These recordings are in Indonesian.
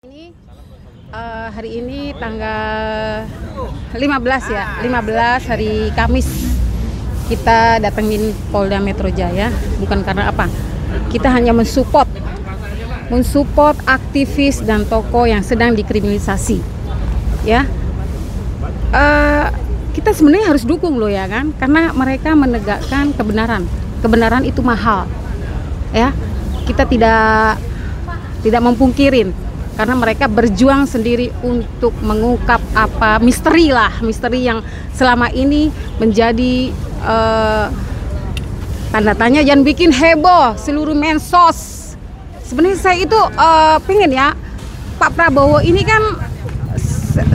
Ini hari ini tanggal 15 ya, 15 hari Kamis kita datengin Polda Metro Jaya bukan karena apa, kita hanya mensupport aktivis dan tokoh yang sedang dikriminalisasi ya. Kita sebenarnya harus dukung loh ya kan, karena mereka menegakkan kebenaran itu mahal ya, kita tidak mempungkirin karena mereka berjuang sendiri untuk mengungkap misteri yang selama ini menjadi tanda tanya dan bikin heboh seluruh medsos. Sebenarnya saya itu pengen ya, Pak Prabowo ini kan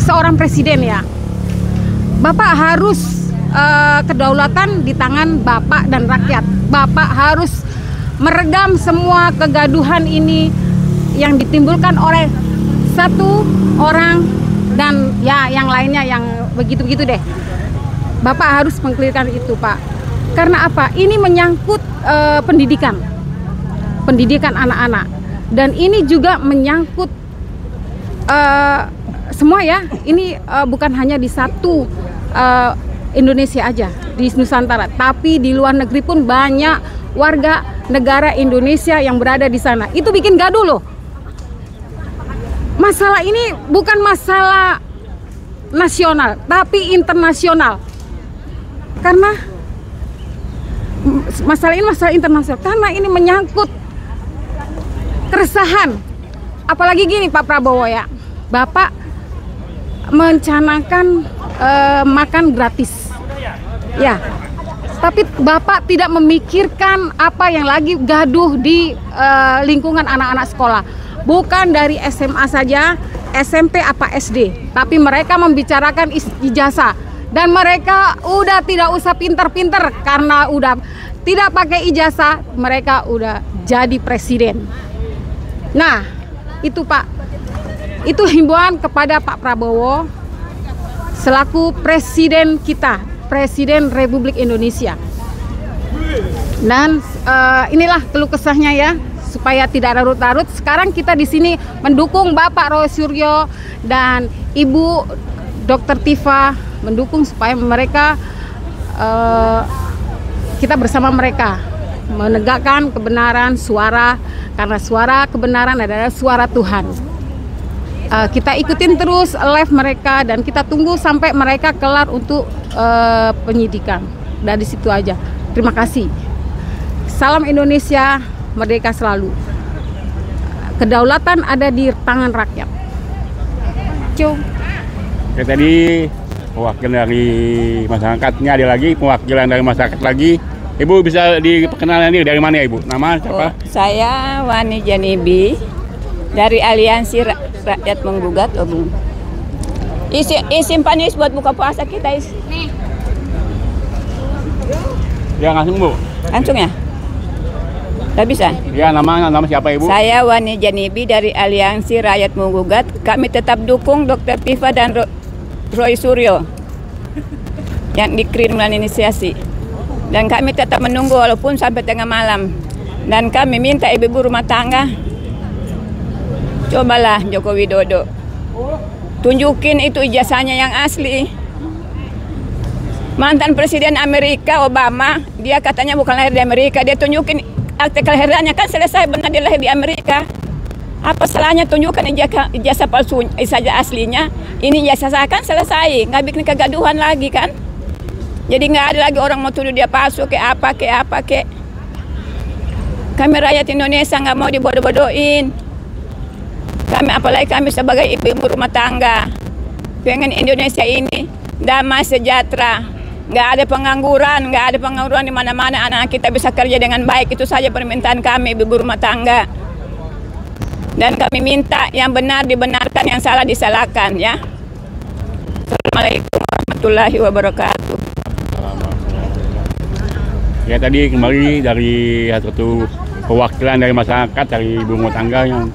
seorang presiden ya, Bapak harus kedaulatan di tangan Bapak dan rakyat. Bapak harus meredam semua kegaduhan ini yang ditimbulkan oleh satu orang dan ya yang lainnya yang begitu-begitu deh. Bapak harus mengklirkan itu, Pak. Karena apa? Ini menyangkut pendidikan anak-anak, dan ini juga menyangkut semua ya. Ini bukan hanya di satu Indonesia aja, di Nusantara, tapi di luar negeri pun banyak warga negara Indonesia yang berada di sana. Itu bikin gaduh loh. Masalah ini bukan masalah nasional, tapi internasional. Karena masalah ini masalah internasional, karena ini menyangkut keresahan. Apalagi gini Pak Prabowo ya, Bapak mencanangkan makan gratis ya, tapi Bapak tidak memikirkan apa yang lagi gaduh di lingkungan anak-anak sekolah. Bukan dari SMA saja, SMP apa SD, tapi mereka membicarakan ijazah, dan mereka udah tidak usah pinter-pinter karena udah tidak pakai ijazah, mereka udah jadi presiden. Nah, itu Pak, itu himbauan kepada Pak Prabowo selaku presiden kita, Presiden Republik Indonesia. Dan inilah keluh kesahnya ya, supaya tidak larut-larut. Sekarang kita di sini mendukung Bapak Roy Suryo dan Ibu Dr. Tifa, mendukung supaya mereka kita bersama mereka menegakkan kebenaran, karena suara kebenaran adalah suara Tuhan. Kita ikutin terus live mereka dan kita tunggu sampai mereka kelar untuk penyidikan. Dari situ aja. Terima kasih. Salam Indonesia, merdeka selalu. Kedaulatan ada di tangan rakyat. Cium. Oke, tadi perwakilan dari masyarakatnya, ada lagi perwakilan dari masyarakat lagi. Ibu bisa diperkenalkan ini dari mana ya Ibu? Nama siapa? Saya Wani Janibi dari Aliansi Rakyat Menggugat. Simpan buat buka puasa kita. Ya langsung Bu. Langsung ya? Udah bisa? Ya, nama siapa Ibu? Saya Wani Janibi dari Aliansi Rakyat Menggugat. Kami tetap dukung Dr. Tifa dan Roy Suryo yang dikriminalisasi. Dan kami tetap menunggu walaupun sampai tengah malam. Dan kami minta ibu-ibu rumah tangga, cobalah Joko Widodo tunjukin itu ijazahnya yang asli. Mantan Presiden Amerika Obama, dia katanya bukan lahir di Amerika, dia tunjukin akte kelahirannya, kan selesai benar dia lahir di Amerika. Apa salahnya tunjukkan ijazah palsu, ijazah aslinya. Ini ijazah kan selesai, nggak bikin kegaduhan lagi kan. Jadi nggak ada lagi orang mau tuduh dia palsu kayak apa. Kami rakyat Indonesia nggak mau dibodoh-bodohin. Apalagi kami sebagai ibu rumah tangga, pengen Indonesia ini damai sejahtera. Nggak ada pengangguran di mana-mana, anak kita bisa kerja dengan baik. Itu saja permintaan kami ibu rumah tangga. Dan kami minta yang benar dibenarkan, yang salah disalahkan ya. Assalamualaikum warahmatullahi wabarakatuh. Ya, tadi kembali dari satu perwakilan dari masyarakat, dari ibu rumah tangga yang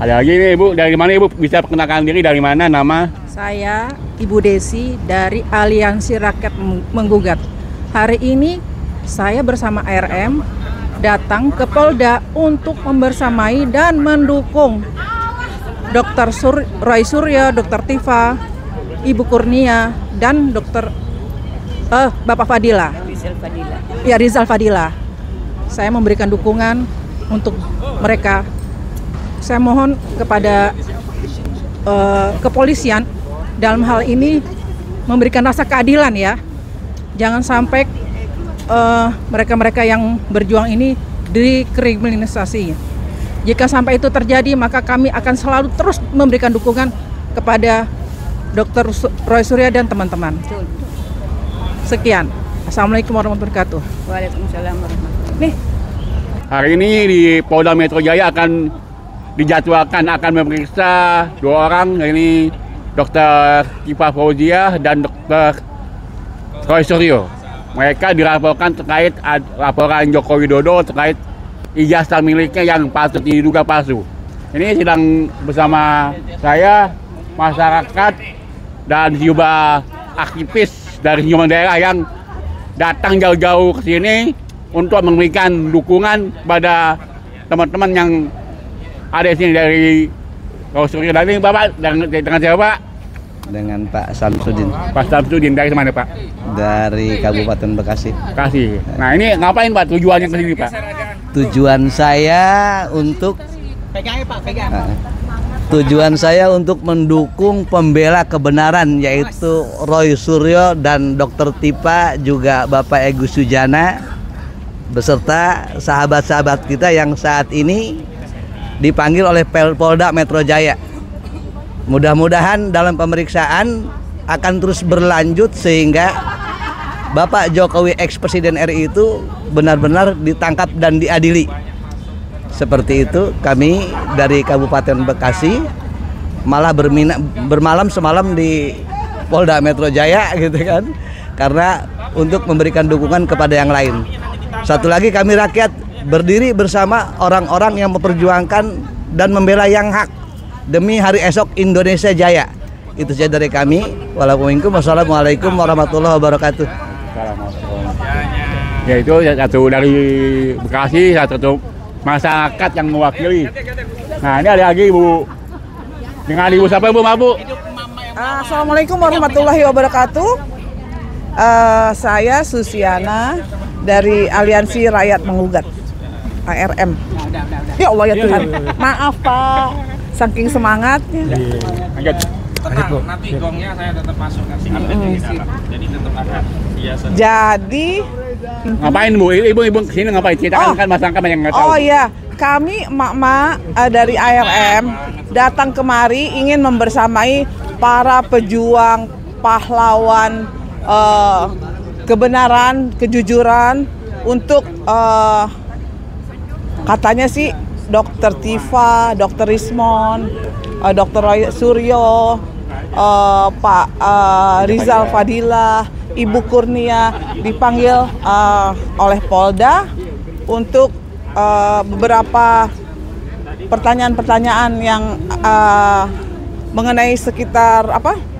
ada lagi nih Ibu. Dari mana Ibu? Bisa perkenalkan diri, dari mana, nama? Saya Ibu Desi dari Aliansi Rakyat Menggugat. Hari ini saya bersama ARM datang ke Polda untuk membersamai dan mendukung Dr. Roy Suryo, Dr. Tifa, Ibu Kurnia, dan Bapak Fadila. Rizal Fadila. Ya, Rizal Fadila. Saya memberikan dukungan untuk mereka. Saya mohon kepada kepolisian dalam hal ini memberikan rasa keadilan ya. Jangan sampai mereka-mereka yang berjuang ini dikriminalisasi. Jika sampai itu terjadi, maka kami akan selalu terus memberikan dukungan kepada Dr. Roy Suryo dan teman-teman. Sekian. Assalamualaikum warahmatullahi wabarakatuh. Waalaikumsalam warahmatullahi wabarakatuh. Nih, Hari ini di Polda Metro Jaya akan dijadwalkan akan memeriksa 2 orang, ini Dr. Tifa Fauzia dan Dr. Roy Suryo. Mereka dilaporkan terkait laporan Joko Widodo terkait ijazah miliknya yang patut diduga palsu. Ini sedang bersama saya, masyarakat, dan sejumlah aktivis dari sejumlah daerah yang datang jauh-jauh ke sini untuk memberikan dukungan pada teman-teman yang ada di sini dari Suryo. Dan ini Bapak dengan siapa Pak? Dengan Pak Samsudin. Pak Samsudin dari mana Pak? Dari Kabupaten Bekasi. Bekasi. Nah ini ngapain Pak tujuannya ke sini Pak? Tujuan saya untuk tujuan saya untuk mendukung pembela kebenaran, yaitu Roy Suryo dan Dr. Tifa, juga Bapak Agus Sujana, beserta sahabat-sahabat kita yang saat ini dipanggil oleh Polda Metro Jaya. Mudah-mudahan dalam pemeriksaan akan terus berlanjut sehingga Bapak Jokowi ex-presiden RI itu benar-benar ditangkap dan diadili. Seperti itu kami dari Kabupaten Bekasi malah bermalam semalam di Polda Metro Jaya gitu kan, karena untuk memberikan dukungan kepada yang lain. Satu lagi, kami rakyat berdiri bersama orang-orang yang memperjuangkan dan membela yang hak demi hari esok Indonesia Jaya. Itu saja dari kami. Wassalamualaikum warahmatullahi wabarakatuh. Ya itu satu dari Bekasi, satu masyarakat yang mewakili. Nah ini ada lagi Ibu. Dengan Ibu siapa Bu? Mabu? Assalamualaikum warahmatullahi wabarakatuh. Saya Susiana dari Aliansi Rakyat Menggugat, ARM. Ya Allah ya Tuhan, maaf Pak, saking semangatnya. Lanjut. Tenang, nanti gongnya saya tetap masuk kasih update di dalam. Jadi tetap ada hiasan. Jadi Ngapain Bu? Ibu kesini ngapain? Ceritakan kan masyarakat yang nggak tahu. oh ya, kami emak-emak dari ARM datang kemari ingin membersamai para pejuang, pahlawan, kebenaran, kejujuran untuk katanya sih Dr. Tifa, Dr. Rismon, Dr. Roy Suryo, Pak Rizal Fadila, Ibu Kurnia dipanggil oleh Polda untuk beberapa pertanyaan-pertanyaan yang mengenai sekitar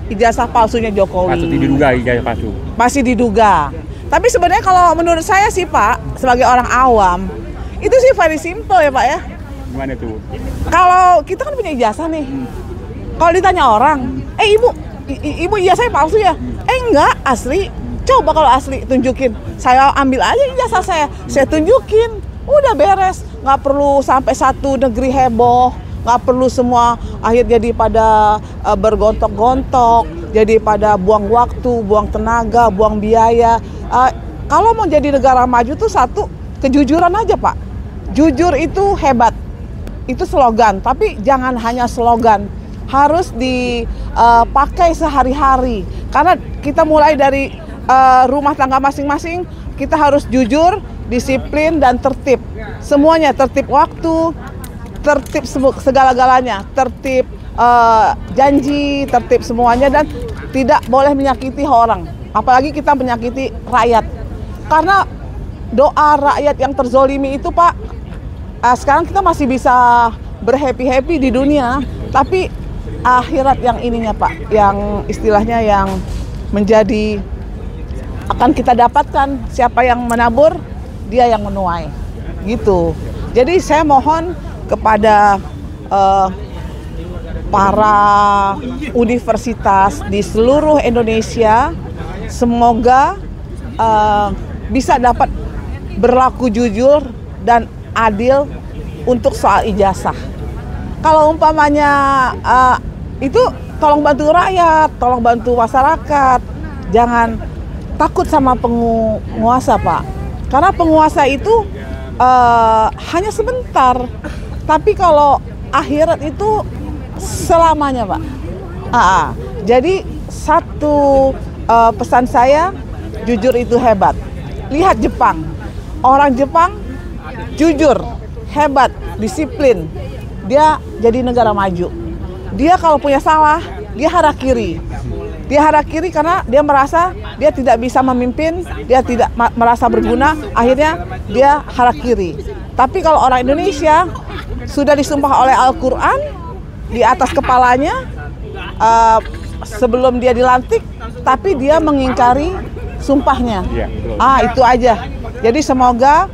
ijazah palsunya Jokowi. Patut diduga ijazah palsu. Masih diduga. Tapi sebenarnya kalau menurut saya sih Pak, sebagai orang awam, itu sih very simple ya Pak ya. Gimana tuh? Kalau kita kan punya ijazah nih, kalau ditanya orang, ibu ijazahnya palsu ya? Enggak, asli. Coba kalau asli, tunjukin. Saya ambil aja ijazah saya tunjukin. Udah beres, nggak perlu sampai satu negeri heboh, nggak perlu semua akhir jadi pada bergontok-gontok, jadi pada buang waktu, buang tenaga, buang biaya. Kalau mau jadi negara maju tuh satu, kejujuran aja Pak. Jujur itu hebat. Itu slogan, tapi jangan hanya slogan, harus dipakai sehari-hari. Karena kita mulai dari rumah tangga masing-masing, kita harus jujur, disiplin, dan tertib. Semuanya tertib waktu, tertib segala-galanya, tertib janji, tertib semuanya, dan tidak boleh menyakiti orang. Apalagi kita menyakiti rakyat. Karena doa rakyat yang terzolimi itu Pak, sekarang kita masih bisa berhappy-happy di dunia, tapi akhirat yang ininya Pak, yang istilahnya yang menjadi akan kita dapatkan, siapa yang menabur, dia yang menuai, gitu. Jadi saya mohon kepada para universitas di seluruh Indonesia, semoga bisa dapat berlaku jujur dan adil untuk soal ijazah. Kalau umpamanya itu tolong bantu rakyat, tolong bantu masyarakat, jangan takut sama penguasa, Pak. Karena penguasa itu hanya sebentar, tapi kalau akhirat itu selamanya, Pak. Jadi satu pesan saya, jujur itu hebat. Lihat Jepang, orang Jepang jujur, hebat, disiplin. Dia jadi negara maju. Dia kalau punya salah, dia harakiri. Dia harakiri karena dia merasa dia tidak bisa memimpin, dia tidak merasa berguna, akhirnya dia harakiri. Tapi kalau orang Indonesia sudah disumpah oleh Al-Quran di atas kepalanya sebelum dia dilantik, tapi dia mengingkari sumpahnya. Itu aja. Jadi semoga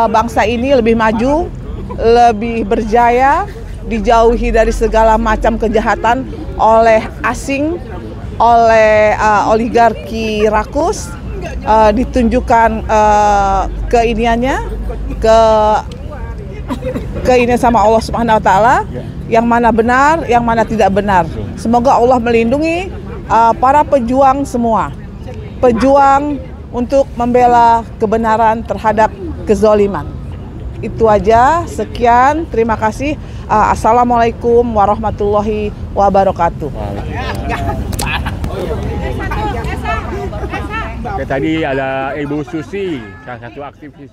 bangsa ini lebih maju, lebih berjaya, dijauhi dari segala macam kejahatan oleh asing, oleh oligarki rakus, ditunjukkan keiniannya, keinian sama Allah Subhanahu Wa Taala, yang mana benar, yang mana tidak benar. Semoga Allah melindungi para pejuang semua, pejuang untuk membela kebenaran terhadap kezaliman. Itu aja, sekian, terima kasih. Assalamualaikum warahmatullahi wabarakatuh. Tadi ada Ibu Susi, salah satu aktivis